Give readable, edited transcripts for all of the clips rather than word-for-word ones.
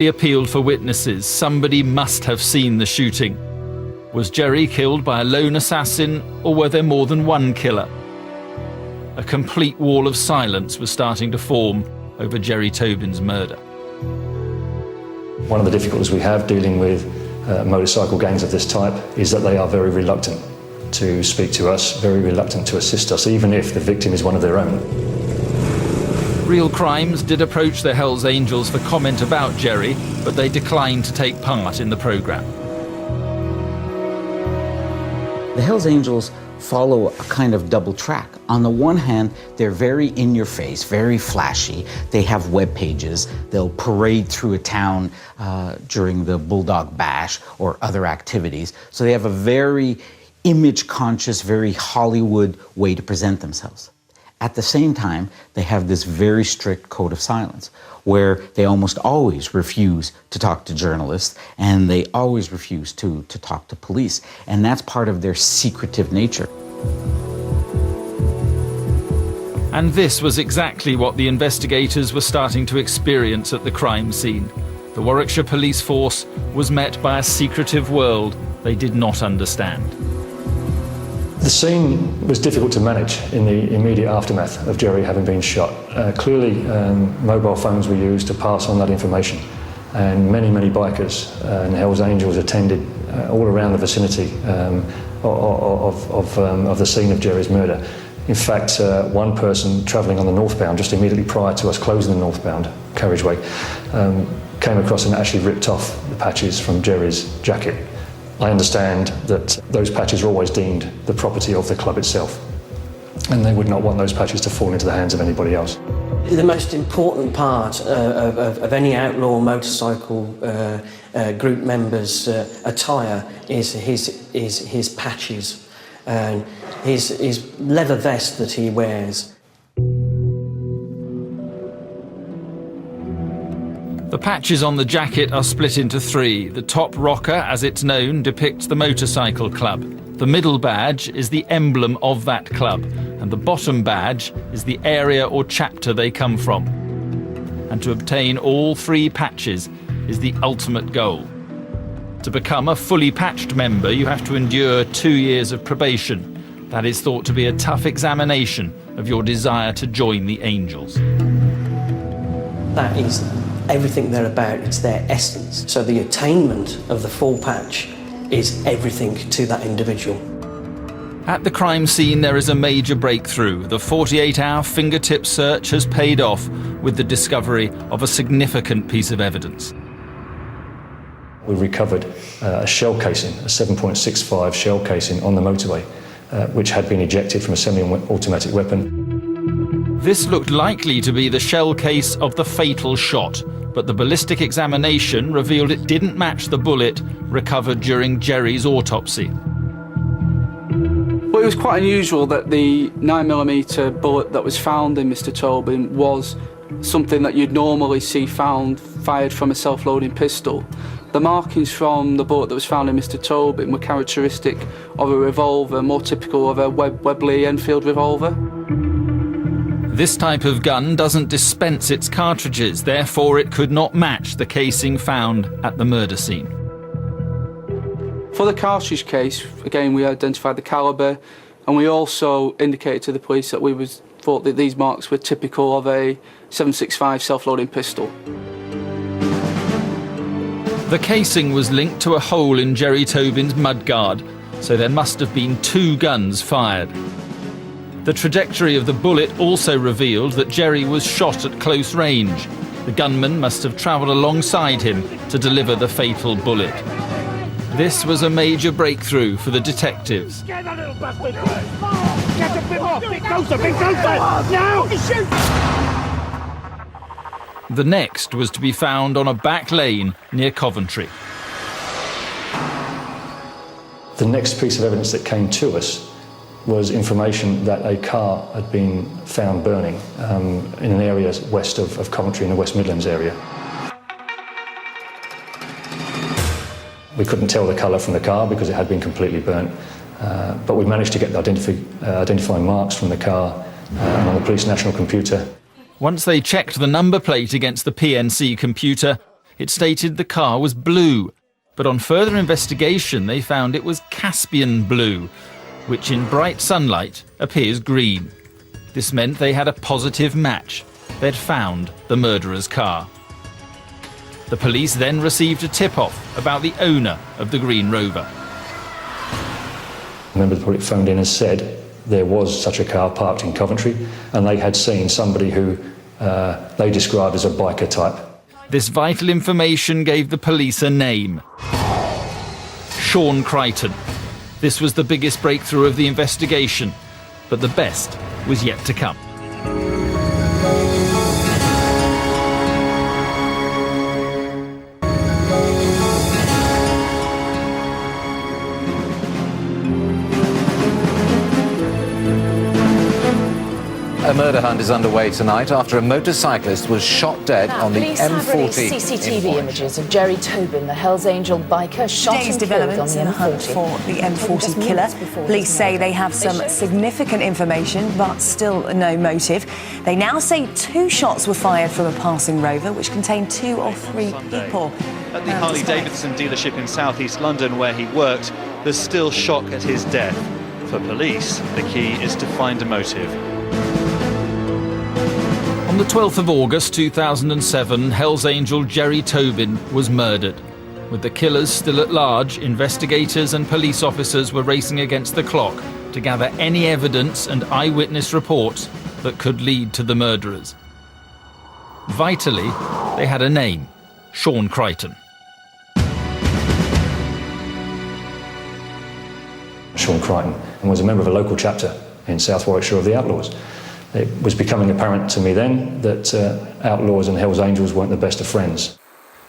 He appealed for witnesses. Somebody must have seen the shooting. Was Gerry killed by a lone assassin, or were there more than one killer? A complete wall of silence was starting to form over Gerry Tobin's murder. One of the difficulties we have dealing with motorcycle gangs of this type is that they are very reluctant to speak to us, very reluctant to assist us, even if the victim is one of their own. Real Crimes did approach the Hells Angels for comment about Gerry, but they declined to take part in the programme. The Hells Angels follow a kind of double track. On the one hand, they're very in your face, very flashy. They have web pages. They'll parade through a town during the Bulldog Bash or other activities. So they have a very image conscious, very Hollywood way to present themselves. At the same time, they have this very strict code of silence where they almost always refuse to talk to journalists and they always refuse to talk to police. And that's part of their secretive nature. And this was exactly what the investigators were starting to experience at the crime scene. The Warwickshire police force was met by a secretive world they did not understand. The scene was difficult to manage in the immediate aftermath of Gerry having been shot. Clearly, mobile phones were used to pass on that information, and many bikers and Hells Angels attended all around the vicinity of the scene of Gerry's murder. In fact, one person travelling on the northbound, just immediately prior to us closing the northbound carriageway, came across and actually ripped off the patches from Gerry's jacket. I understand that those patches are always deemed the property of the club itself, and they would not want those patches to fall into the hands of anybody else. The most important part of any outlaw motorcycle group member's attire is his patches and his leather vest that he wears. The patches on the jacket are split into three. The top rocker, as it's known, depicts the motorcycle club. The middle badge is the emblem of that club, and the bottom badge is the area or chapter they come from. And to obtain all three patches is the ultimate goal. To become a fully patched member, you have to endure 2 years of probation. That is thought to be a tough examination of your desire to join the Angels. That is everything they're about, it's their essence. So the attainment of the full patch is everything to that individual. At the crime scene, there is a major breakthrough. The 48-hour fingertip search has paid off with the discovery of a significant piece of evidence. We recovered a shell casing, a 7.65 shell casing on the motorway, which had been ejected from a semi-automatic weapon. This looked likely to be the shell case of the fatal shot, but the ballistic examination revealed it didn't match the bullet recovered during Gerry's autopsy. Well, it was quite unusual that the 9mm bullet that was found in Mr. Tobin was something that you'd normally see fired from a self-loading pistol. The markings from the bullet that was found in Mr. Tobin were characteristic of a revolver, more typical of a Webley Enfield revolver. This type of gun doesn't dispense its cartridges, therefore it could not match the casing found at the murder scene. For the cartridge case, again, we identified the calibre, and we also indicated to the police that we thought that these marks were typical of a 7.65 self-loading pistol. The casing was linked to a hole in Gerry Tobin's mudguard, so there must have been 2 guns fired. The trajectory of the bullet also revealed that Gerry was shot at close range. The gunman must have travelled alongside him to deliver the fatal bullet. This was a major breakthrough for the detectives. Get that little bastard! Get a bit more! Bit closer! Now! Shoot! The next was to be found on a back lane near Coventry. The next piece of evidence that came to us was information that a car had been found burning in an area west of Coventry in the West Midlands area. We couldn't tell the colour from the car because it had been completely burnt, but we managed to get the identifying marks from the car and on the police national computer. Once they checked the number plate against the PNC computer, It stated the car was blue, but on further investigation they found it was Caspian blue, which in bright sunlight appears green. This meant they had a positive match. They'd found the murderer's car. The police then received a tip-off about the owner of the Green Rover. A member of the public phoned in and said there was such a car parked in Coventry, and they had seen somebody who they described as a biker type. This vital information gave the police a name: Sean Crichton. This was the biggest breakthrough of the investigation, but the best was yet to come. A murder hunt is underway tonight after a motorcyclist was shot dead on the Police have M40. released CCTV images of Gerry Tobin, the Hells Angel biker, shot Today's and killed developments on in the a hunt M40. for the M40 killer. Police say they have some significant information, but still no motive. They now say 2 shots were fired from a passing Rover, which contained 2 or 3 people. At the Harley-Davidson dealership in southeast London where he worked, there's still shock at his death. For police, the key is to find a motive. On the 12th of August 2007, Hells Angel Gerry Tobin was murdered. With the killers still at large, investigators and police officers were racing against the clock to gather any evidence and eyewitness reports that could lead to the murderers. Vitally, they had a name: Sean Crichton. Sean Crichton, and was a member of a local chapter in South Warwickshire of the Outlaws. It was becoming apparent to me then that Outlaws and Hells Angels weren't the best of friends.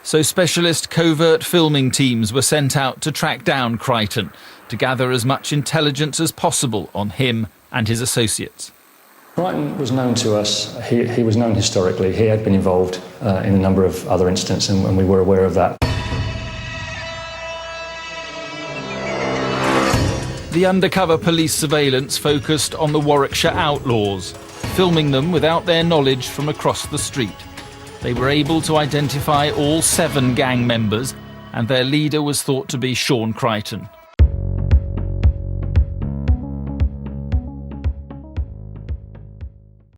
So specialist covert filming teams were sent out to track down Crichton, to gather as much intelligence as possible on him and his associates. Crichton was known to us. He was known historically. He had been involved in a number of other incidents, and we were aware of that. The undercover police surveillance focused on the Warwickshire Outlaws, filming them without their knowledge from across the street. They were able to identify all 7 gang members, and their leader was thought to be Sean Crichton.